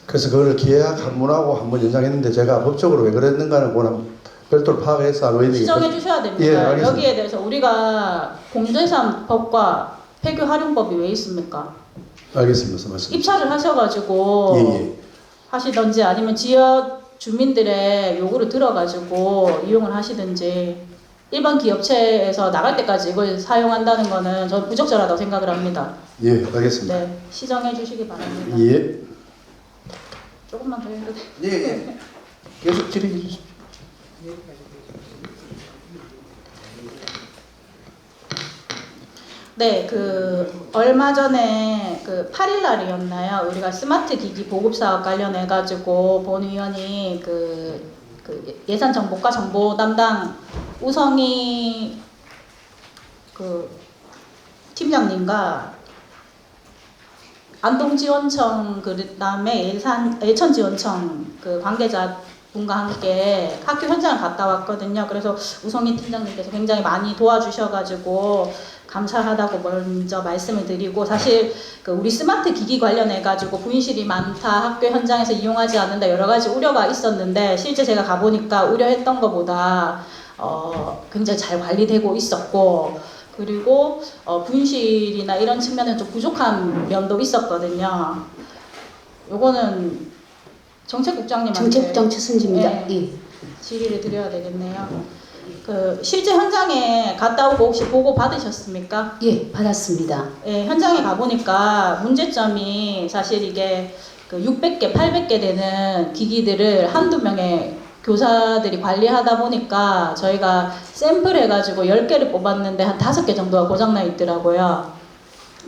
그래서 그걸 계약 한문하고 한번 연장했는데 제가 법적으로 왜 그랬는가는 그거는 별도로 파악해서 의원님께 시정해 주셔야 됩니다. 예, 알겠습니다. 여기에 대해서 우리가 공제산법과 폐교 활용법이 왜 있습니까? 알겠습니다. 말씀. 입찰을 하셔가지고 예예 하시든지 아니면 지역 주민들의 요구를 들어가지고 이용을 하시든지 일반 기업체에서 나갈 때까지 이걸 사용한다는 거는 저는 부적절하다고 생각을 합니다. 예 알겠습니다. 네, 시정해 주시기 바랍니다. 예. 조금만 더 해도 돼요. 예, 예. 계속 질의해 주십시오. 네, 그 얼마 전에 그 8일 날이었나요? 우리가 스마트 기기 보급 사업 관련해 가지고 본의원이 그 예산 정보과 정보 담당 우성희 그 팀장님과 안동지원청 그다음에 예천지원청 그 관계자 분과 함께 학교 현장을 갔다 왔거든요. 그래서 우성희 팀장님께서 굉장히 많이 도와주셔가지고 감사하다고 먼저 말씀을 드리고, 사실 그 우리 스마트 기기 관련해 가지고 부인실이 많다, 학교 현장에서 이용하지 않는다, 여러 가지 우려가 있었는데 실제 제가 가보니까 우려했던 것보다 굉장히 잘 관리되고 있었고, 그리고 부인실이나 이런 측면은 좀 부족한 면도 있었거든요. 요거는 정책국장님한테 정책국장 최순지입니다. 네, 예. 질의를 드려야 되겠네요. 그 실제 현장에 갔다 오고 혹시 보고 받으셨습니까? 예, 받았습니다. 예, 현장에 가보니까 문제점이 사실 이게 그 600개, 800개 되는 기기들을 한두 명의 교사들이 관리하다 보니까 저희가 샘플 해가지고 10개를 뽑았는데 한 5개 정도가 고장나 있더라고요.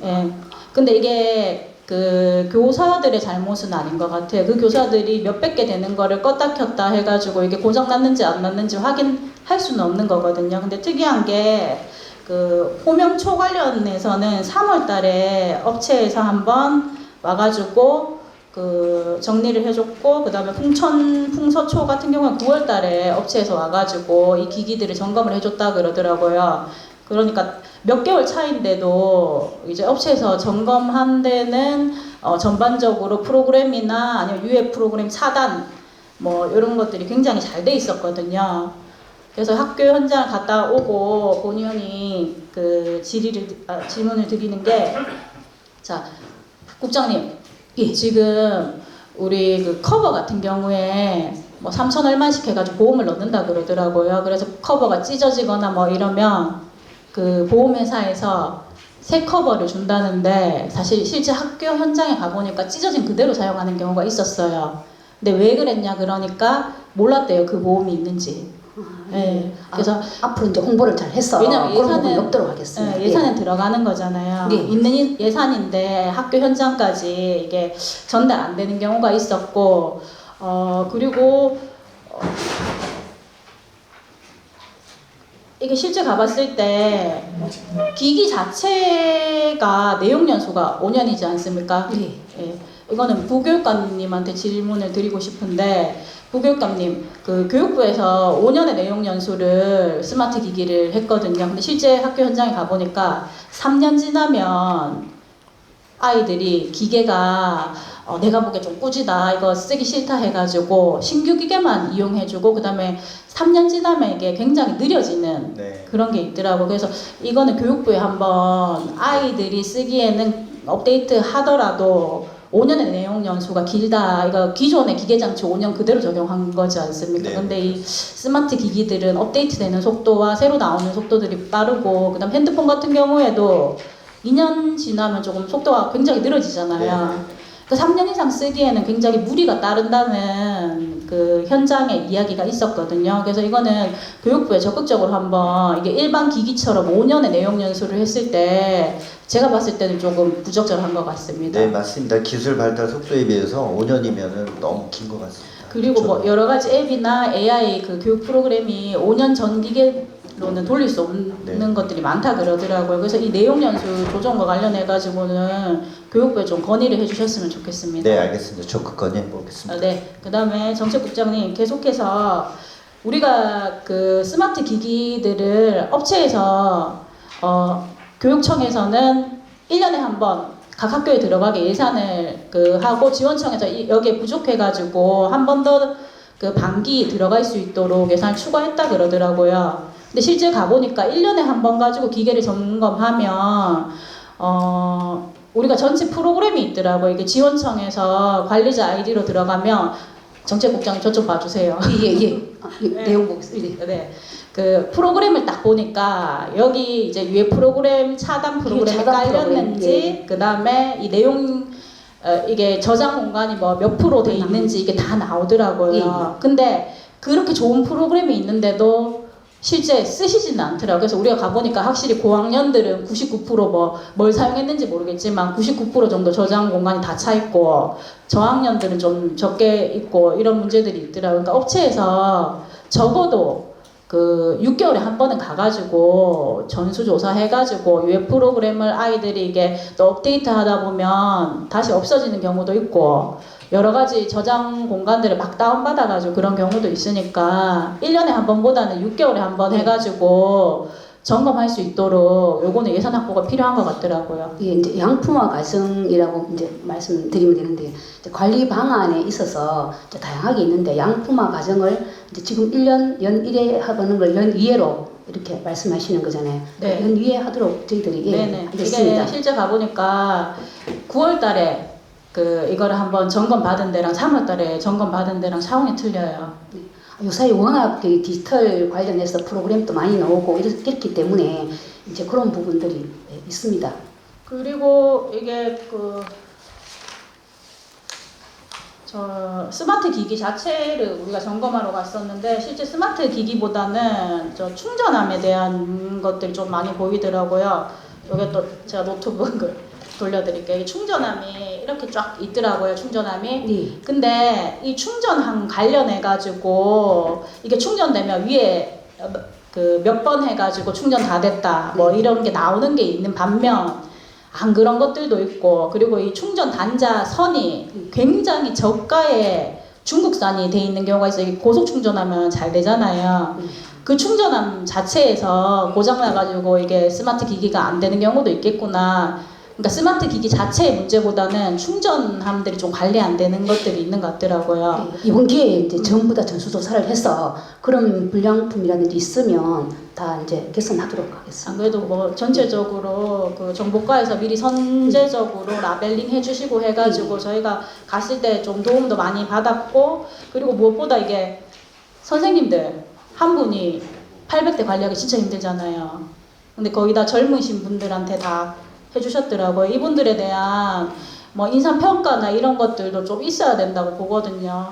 예. 근데 이게 그 교사들의 잘못은 아닌 것 같아요. 그 교사들이 몇백 개 되는 거를 껐다 켰다 해가지고 이게 고장 났는지 안 났는지 확인할 수는 없는 거거든요. 근데 특이한 게 그 호명초 관련해서는 3월 달에 업체에서 한번 와가지고 그 정리를 해줬고, 그 다음에 풍서초 같은 경우는 9월 달에 업체에서 와가지고 이 기기들을 점검을 해줬다 그러더라고요. 그러니까 몇 개월 차인데도 이제 업체에서 점검한 데는 전반적으로 프로그램이나 아니면 유해 프로그램 차단 뭐 이런 것들이 굉장히 잘 돼 있었거든요. 그래서 학교 현장 갔다 오고 본의원이 그 질문을 드리는 게, 자, 국장님, 예. 지금 우리 그 커버 같은 경우에 뭐 3천 얼마씩 해가지고 보험을 넣는다 그러더라고요. 그래서 커버가 찢어지거나 뭐 이러면 그 보험회사에서 새 커버를 준다는데, 사실 실제 학교 현장에 가보니까 찢어진 그대로 사용하는 경우가 있었어요. 근데 왜 그랬냐 그러니까 몰랐대요, 그 보험이 있는지. 네. 그래서 앞으로 이제 홍보를 잘 해서 왜냐면 그런 부분이 없도록 하겠습니다. 네, 예산에 들어가는 거잖아요. 네. 있는 예산인데 학교 현장까지 이게 전달 안 되는 경우가 있었고, 그리고 이게 실제 가봤을 때 기기 자체가 내용 연수가 5년이지 않습니까? 네. 예. 이거는 부교육감님한테 질문을 드리고 싶은데, 부교육감님, 그 교육부에서 5년의 내용 연수를 스마트 기기를 했거든요. 근데 실제 학교 현장에 가보니까 3년 지나면 아이들이 기계가 내가 보기에 좀 꾸지다, 이거 쓰기 싫다 해가지고 신규 기계만 이용해주고, 그 다음에 3년 지나면 이게 굉장히 느려지는 네. 그런 게 있더라고. 그래서 이거는 교육부에 한번 아이들이 쓰기에는 업데이트 하더라도 5년의 내용 연수가 길다. 이거 기존의 기계장치 5년 그대로 적용한 거지 않습니까? 네. 근데 이 스마트 기기들은 업데이트되는 속도와 새로 나오는 속도들이 빠르고, 그다음 핸드폰 같은 경우에도 2년 지나면 조금 속도가 굉장히 늘어지잖아요. 그 3년 이상 쓰기에는 굉장히 무리가 따른다는 그 현장의 이야기가 있었거든요. 그래서 이거는 교육부에 적극적으로 한번 이게 일반 기기처럼 5년의 내용 연수를 했을 때 제가 봤을 때는 조금 부적절한 것 같습니다. 네, 맞습니다. 기술 발달 속도에 비해서 5년이면은 너무 긴 것 같습니다. 그리고 뭐 여러 가지 앱이나 AI 그 교육 프로그램이 5년 전 기계로는 돌릴 수 없는 것들이 많다 그러더라고요. 그래서 이 내용 연수 조정과 관련해 가지고는 교육부에 좀 건의를 해주셨으면 좋겠습니다. 네, 알겠습니다. 적극 건의해 보겠습니다. 네, 그다음에 정책국장님 계속해서 우리가 그 스마트 기기들을 업체에서 교육청에서는 1년에 한 번 각 학교에 들어가게 예산을 하고 지원청에서 여기에 부족해가지고 한 번 더 그 반기 들어갈 수 있도록 예산을 추가했다 그러더라고요. 근데 실제 가보니까 1년에 한 번 가지고 기계를 점검하면 우리가 전체 프로그램이 있더라고요. 이게 지원청에서 관리자 아이디로 들어가면 정책국장님 저쪽 봐주세요. 예. 네. 내용 보겠습니다. 네. 그 프로그램을 딱 보니까 여기 이제 위에 프로그램 차단 프로그램이 깔렸는지 그 다음에 이 내용 이게 저장 공간이 뭐 몇 프로 돼 있는지 이게 다 나오더라고요. 근데 그렇게 좋은 프로그램이 있는데도 실제 쓰시지는 않더라고요. 그래서 우리가 가보니까 확실히 고학년들은 99% 뭘 사용했는지 모르겠지만 99% 정도 저장 공간이 다 차 있고 저학년들은 좀 적게 있고 이런 문제들이 있더라고요. 그러니까 업체에서 적어도 그 6개월에 한 번은 가가지고 전수조사 해가지고 유해 프로그램을 아이들이 이게 또 업데이트 하다 보면 다시 없어지는 경우도 있고 여러 가지 저장 공간들을 막 다운받아가지고 그런 경우도 있으니까 1년에 한 번보다는 6개월에 한 번 해가지고 점검할 수 있도록 요거는 예산 확보가 필요한 것 같더라고요. 예, 이제 양품화 과정이라고 이제 말씀드리면 되는데 이제 관리 방안에 있어서 이제 다양하게 있는데 양품화 과정을 이제 지금 1년 연 1회 하는 걸 연 2회로 이렇게 말씀하시는 거잖아요. 네. 연 2회 하도록 저희들이 네네. 하겠습니다. 이게 실제 가보니까 9월달에 이거를 한번 점검 받은 데랑 3월달에 점검 받은 데랑 차원이 틀려요. 요사이 워낙 그 디지털 관련해서 프로그램도 많이 나오고 이렇기 때문에 이제 그런 부분들이 있습니다. 그리고 이게 스마트 기기 자체를 우리가 점검하러 갔었는데 실제 스마트 기기보다는 충전함에 대한 것들이 좀 많이 보이더라고요. 여기 또 제가 노트북을 돌려드릴게요. 이 충전함이 이렇게 쫙 있더라고요. 충전함이. 네. 근데 이 충전함 관련해가지고 이게 충전되면 위에 몇 번 해가지고 충전 다 됐다. 뭐 이런 게 나오는 게 있는 반면 안 그런 것들도 있고 그리고 이 충전 단자 선이 굉장히 저가의 중국산이 돼 있는 경우가 있어요. 이게 고속 충전하면 잘 되잖아요. 그 충전함 자체에서 고장나가지고 이게 스마트 기기가 안 되는 경우도 있겠구나. 그러니까 스마트 기기 자체의 문제보다는 충전함들이 좀 관리 안 되는 것들이 있는 것 같더라고요. 네, 이번 기회에 이제 전부 다 전수조사를 해서 그런 불량품이라든지 있으면 다 이제 개선하도록 하겠습니다. 안 그래도 뭐 전체적으로 그 정보과에서 미리 선제적으로 라벨링 해주시고 해가지고 저희가 갔을 때 좀 도움도 많이 받았고 그리고 무엇보다 이게 선생님들 한 분이 800대 관리하기 진짜 힘들잖아요. 근데 거기다 젊으신 분들한테 다 해주셨더라고요. 이분들에 대한 뭐 인사평가나 이런 것들도 좀 있어야 된다고 보거든요.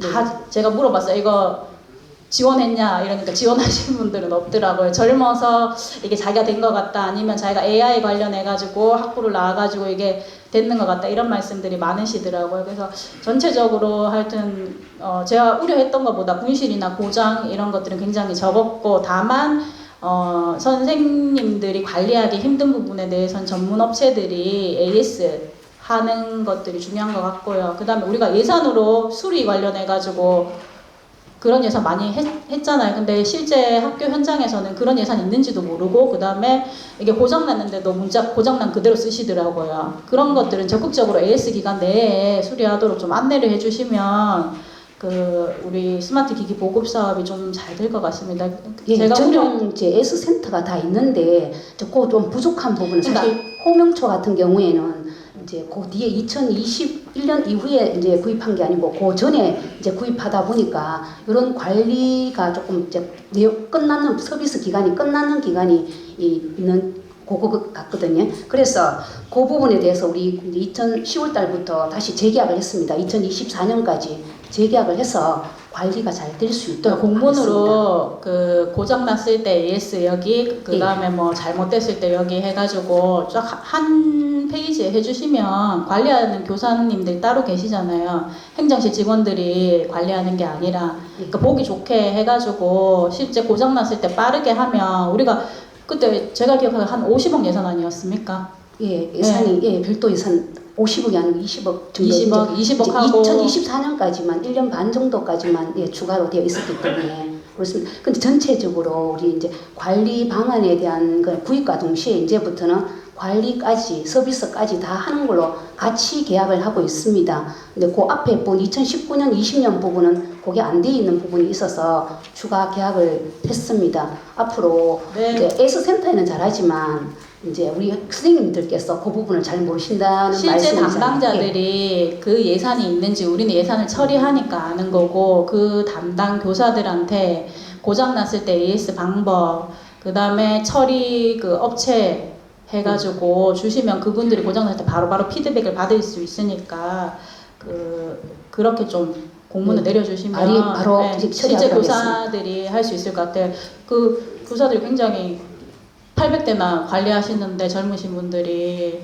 다 제가 물어봤어요. 이거 지원했냐? 이러니까 지원하신 분들은 없더라고요. 젊어서 이게 자기가 된 것 같다. 아니면 자기가 AI 관련해가지고 학부를 나와가지고 이게 됐는 것 같다. 이런 말씀들이 많으시더라고요. 그래서 전체적으로 하여튼 제가 우려했던 것보다 분실이나 고장 이런 것들은 굉장히 적었고 다만 선생님들이 관리하기 힘든 부분에 대해서는 전문 업체들이 AS 하는 것들이 중요한 것 같고요. 그 다음에 우리가 예산으로 수리 관련해가지고 그런 예산 많이 했잖아요. 근데 실제 학교 현장에서는 그런 예산 있는지도 모르고 그 다음에 이게 고장났는데도 고장난 그대로 쓰시더라고요. 그런 것들은 적극적으로 AS 기간 내에 수리하도록 좀 안내를 해주시면 우리 스마트 기기 보급 사업이 좀 잘 될 것 같습니다. 예, 제가 전용 이제 S센터가 다 있는데 좀 부족한 부분은 사실 호명초 같은 경우에는 이제 그 뒤에 2021년 이후에 이제 구입한 게 아니고 그 전에 이제 구입하다 보니까 이런 관리가 조금 이제 끝나는 서비스 기간이 끝나는 기간이 있는 그거 같거든요. 그래서 그 부분에 대해서 우리 2010월 달부터 다시 재계약을 했습니다. 2024년까지 재계약을 해서 관리가 잘 될 수 있도록 공문으로 그 고장 났을 때 AS 여기 그 다음에 뭐 잘못됐을 때 여기 해가지고 쫙 한 페이지에 해주시면 관리하는 교사님들 따로 계시잖아요. 행정실 직원들이 관리하는 게 아니라 그러니까 보기 좋게 해가지고 실제 고장 났을 때 빠르게 하면 우리가 그때 제가 기억하기에 한 50억 예산 아니었습니까? 예, 예산이 예, 별도 예산 50억이 아니고 20억 정도 20억 하고 2024년까지만 1년 반 정도까지만 예, 추가로 되어 있었기 때문에 그렇습니다. 근데 전체적으로 우리 이제 관리 방안에 대한 그 구입과 동시에 이제부터는 관리까지 서비스까지 다 하는 걸로 같이 계약을 하고 있습니다. 근데 그 앞에 본 2019년 20년 부분은 그게 안 돼 있는 부분이 있어서 추가 계약을 했습니다. 앞으로 이제 S센터에는 잘하지만 이제 우리 선생님들께서 그 부분을 잘 모르신다는 실제 말씀이잖아요. 담당자들이 그 예산이 있는지 우리는 예산을 처리하니까 아는 거고 그 담당 교사들한테 고장 났을 때 AS 방법 그 다음에 처리 그 업체 해가지고 주시면 그분들이 고장 났을 때 바로바로 피드백을 받을 수 있으니까 그렇게 좀 공문을 내려주시면 바로 실제 교사들이 할 수 있을 것 같아요. 그 교사들이 굉장히 800대나 관리하시는데 젊으신 분들이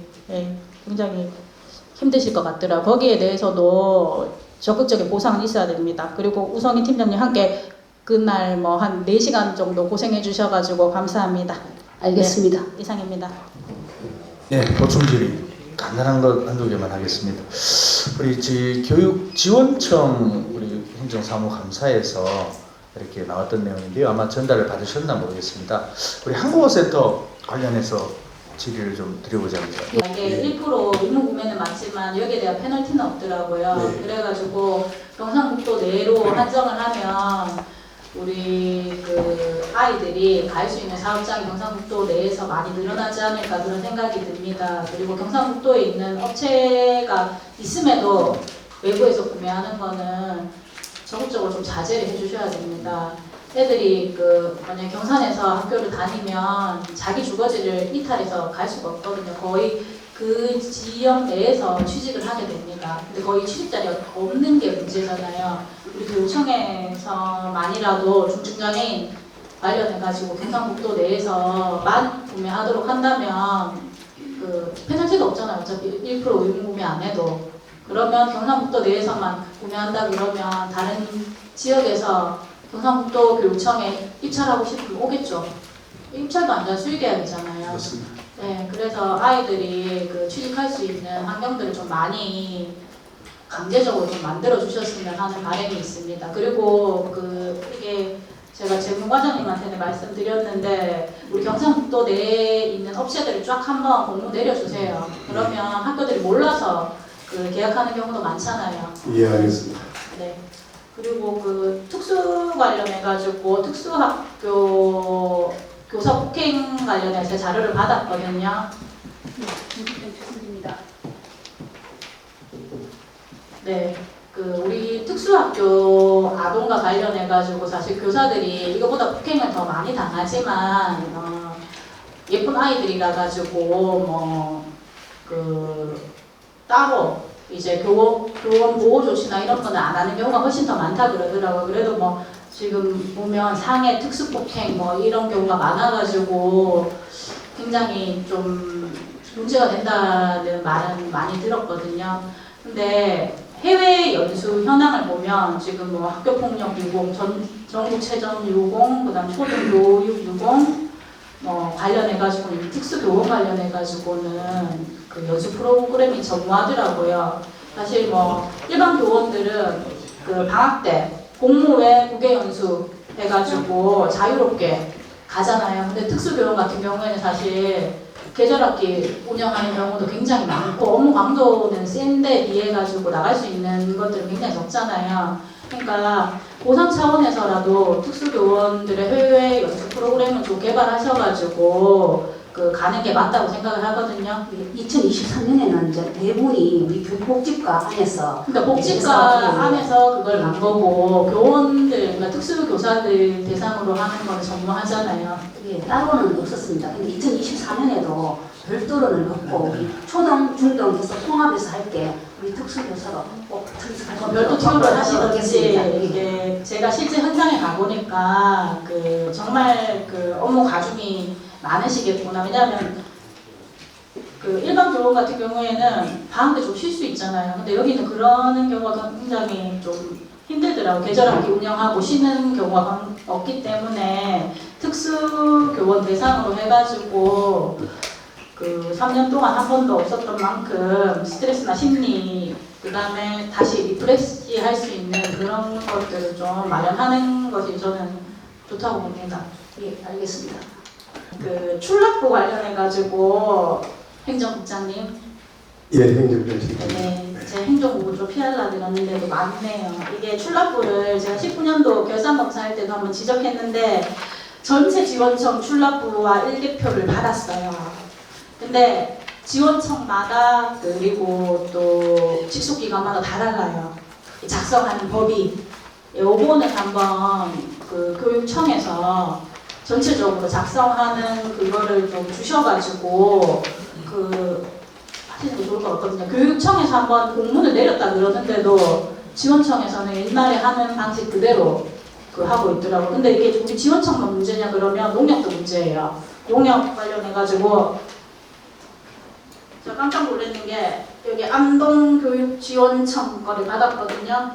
굉장히 힘드실 것 같더라고요. 거기에 대해서도 적극적인 보상은 있어야 됩니다. 그리고 우성희 팀장님 함께 그날 뭐 한 4시간 정도 고생해 주셔가지고 감사합니다. 알겠습니다. 네, 이상입니다. 네, 보충 질의 간단한 것 한두 개만 하겠습니다. 우리 교육지원청 우리 행정사무감사에서 이렇게 나왔던 내용인데요. 아마 전달을 받으셨나 모르겠습니다. 우리 한국어센터 관련해서 질의를 좀 드려보자고요. 이게 1% 의무 구매는 맞지만 여기에 대한 페널티는 없더라고요. 그래가지고 경상북도 내로 한정을 하면 우리 그 아이들이 갈 수 있는 사업장이 경상북도 내에서 많이 늘어나지 않을까 그런 생각이 듭니다. 그리고 경상북도에 있는 업체가 있음에도 외부에서 구매하는 거는 적극적으로 좀 자제를 해주셔야 됩니다. 애들이 만약 경산에서 학교를 다니면 자기 주거지를 이탈해서 갈 수가 없거든요. 거의 그 지역 내에서 취직을 하게 됩니다. 근데 거의 취직 자리가 없는 게 문제잖아요. 우리 교육청에서만이라도 중증장애인 관련해가지고 경상북도 내에서만 구매하도록 한다면 페널티가 없잖아요. 어차피 1% 의무 구매 안 해도. 그러면 경상북도 내에서만 구매한다 그러면 다른 지역에서 경상북도 교육청에 입찰하고 싶으면 오겠죠. 입찰도 안 된 수의계약이잖아요. 네, 그래서 아이들이 취직할 수 있는 환경들을 좀 많이 강제적으로 좀 만들어 주셨으면 하는 바람이 있습니다. 그리고 이게 제가 재무과장님한테는 말씀드렸는데 우리 경상북도 내에 있는 업체들을 쫙 한번 공문 내려주세요. 그러면 학교들이 몰라서 계약하는 경우도 많잖아요. 예, 알겠습니다. 네. 그리고 특수 관련해가지고 특수학교 교사 폭행 관련해서 자료를 받았거든요. 네. 우리 특수학교 아동과 관련해가지고 사실 교사들이 이거보다 폭행을 더 많이 당하지만 예쁜 아이들이라 가지고 따로 이제 교원 보호 조치나 이런 거는 안 하는 경우가 훨씬 더 많다 그러더라고요. 그래도 지금 보면 상해 특수폭행 이런 경우가 많아가지고 굉장히 좀 문제가 된다는 말은 많이 들었거든요. 근데 해외 연수 현황을 보면 지금 학교폭력 유공, 전국체전 유공, 그다음 초등교육 유공 관련해가지고 특수교원 관련해가지고는 연수 프로그램이 전무하더라고요. 사실 일반 교원들은 방학 때 공모회 국외연수 해가지고 자유롭게 가잖아요. 근데 특수교원 같은 경우에는 사실 계절학기 운영하는 경우도 굉장히 많고 업무 강도는 센데 비해 가지고 나갈 수 있는 것들은 굉장히 적잖아요. 그러니까 보상 차원에서라도 특수교원들의 해외 연수 프로그램을 좀 개발하셔가지고 그 가는 게 맞다고 생각을 하거든요. 2023년에는 이제 네 분이 우리 교육복지과 안에서 그러니까 복지과 안에서 그걸 간 거고 교원들, 그러니까 특수교사들 대상으로 하는 거는 전무하잖아요. 예, 따로는 없었습니다. 근데 2024년에도 별도론을 갖고 우리 초등, 중등 해서 통합해서 할 때 우리 특수교사가 꼭 별도 투입을 하시던지 하겠습니다. 이게 제가 실제 현장에 가보니까 그 정말 그 업무 과중이 많으시겠구나. 왜냐하면 그 일반 교원 같은 경우에는 방학 때 좀 쉴 수 있잖아요. 근데 여기는 그러는 경우가 굉장히 좀 힘들더라고요. 계절학기 운영하고 쉬는 경우가 없기 때문에 특수교원 대상으로 해가지고 그 3년 동안 한 번도 없었던 만큼 스트레스나 심리 그 다음에 다시 리프레시 할 수 있는 그런 것들을 좀 마련하는 것이 저는 좋다고 봅니다. 예, 알겠습니다. 그 출납부 관련해가지고 행정국장님, 예, 행정부장님. 네, 제 행정부를 좀 피하려고 그러는데도 많네요. 이게 출납부를 제가 19년도 결산검사할 때도 한번 지적했는데 전체 지원청 출납부와 일개표를 받았어요. 근데 지원청마다 그리고 또 직속기관마다 다 달라요. 작성하는 법이. 요거는 한번 그 교육청에서 전체적으로 작성하는 그거를 좀 주셔가지고 그 하시는 게 좋을 것 같거든요. 교육청에서 한번 공문을 내렸다 그러는데도 지원청에서는 옛날에 하는 방식 그대로 그 하고 있더라고요. 근데 이게 우리 지원청만 문제냐 그러면 농협도 문제예요. 농협 관련해가지고 제가 깜짝 놀랐는 게 여기 안동교육지원청 거를 받았거든요.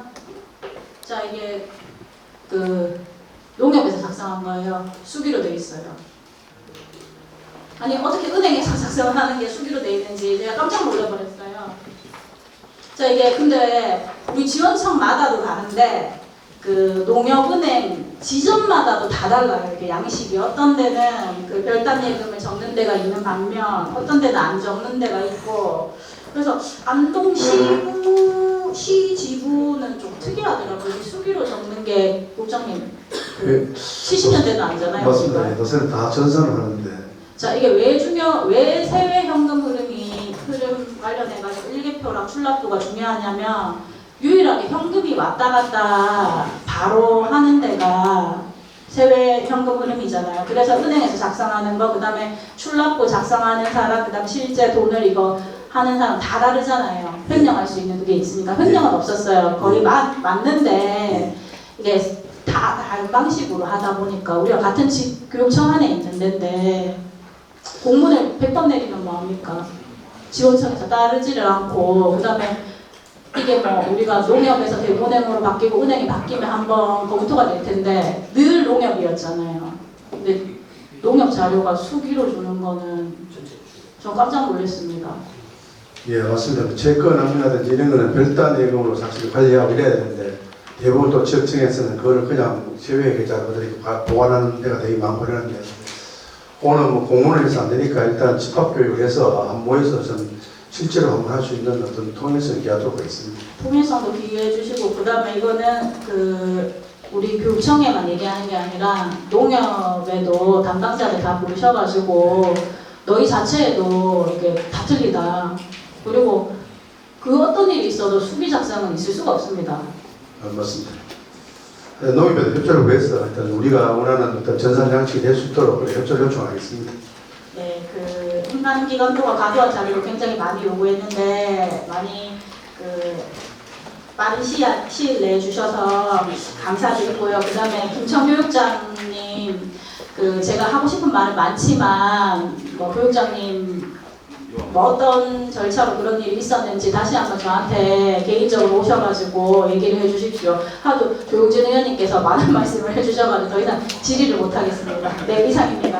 자, 이게 그 농협에서 작성한 거예요. 수기로 돼 있어요. 아니 어떻게 은행에서 작성을 하는 게 수기로 돼 있는지 제가 깜짝 놀라버렸어요. 자, 이게 근데 우리 지원청마다도 다른데 그 농협은행 지점마다도 다 달라요. 이게 양식이 어떤 데는 그 별단 예금을 적는 데가 있는 반면 어떤 데는 안 적는 데가 있고 그래서 안동시부 시지부는 좀 특이하더라고요. 수기로 적는 게 국장님 그 70년대는 아니잖아요. 맞습니다. 우리가. 요새는 다 전산을 하는데. 자, 이게 왜 세외 현금 흐름 관련해가지고 일개표랑 출납부가 중요하냐면 유일하게 현금이 왔다 갔다 바로 하는 데가 세외 현금 흐름이잖아요. 그래서 은행에서 작성하는 거, 그 다음에 출납부 작성하는 사람, 그 다음에 실제 돈을 이거 하는 사람 다 다르잖아요. 횡령할 수 있는 그게 있으니까. 횡령은 없었어요. 거의 맞는데 이게 다 다른 방식으로 하다 보니까 우리가 같은 교육청 안에 있는 데인데 공문을 100번 내리면 뭐합니까? 지원청에서 따르지를 않고 그 다음에 이게 뭐 우리가 농협에서 대구은행으로 바뀌고 은행이 바뀌면 한번 검토가 될 텐데 늘 농협이었잖아요. 근데 농협 자료가 수기로 주는 거는 전 깜짝 놀랐습니다. 예, 맞습니다. 채권 낭비라든지 이런 거는 별단 예금으로 사실 관리하고 이래야 되는데 대부분 또 지역청에서는 그걸 그냥 세외 계좌들이 보관하는 데가 되게 많고 그러는데 오늘 뭐 공문을 해서 안 되니까 일단 집합교육을 해서 한 모여서 좀 실제로 한번 할 수 있는 어떤 통일성을 기하도록 하겠습니다. 통일성도 기여해 주시고 그 다음에 이거는 그 우리 교육청에만 얘기하는 게 아니라 농협에도 담당자들 다 부르셔가지고 너희 자체에도 이게 다 틀리다. 그리고 그 어떤 일이 있어도 수기 작성은 있을 수가 없습니다. 맞습니다. 농협에도 협조를 구해서 일단 우리가 원하는 어떤 전산 양식이 될 수 있도록 협조를 요청하겠습니다. 네, 그 인간 기간 동안 가져온 자료를 굉장히 많이 요구했는데 많이 그 빠른 시일 내에 주셔서 감사드리고요. 그 다음에 김청 교육장님 그 제가 하고 싶은 말은 많지만 뭐 교육장님 뭐 어떤 절차로 그런 일이 있었는지 다시 한번 저한테 개인적으로 오셔가지고 얘기를 해주십시오. 하도 조용진 의원님께서 많은 말씀을 해주셔가지고 더 이상 질의를 못하겠습니다. 네, 이상입니다.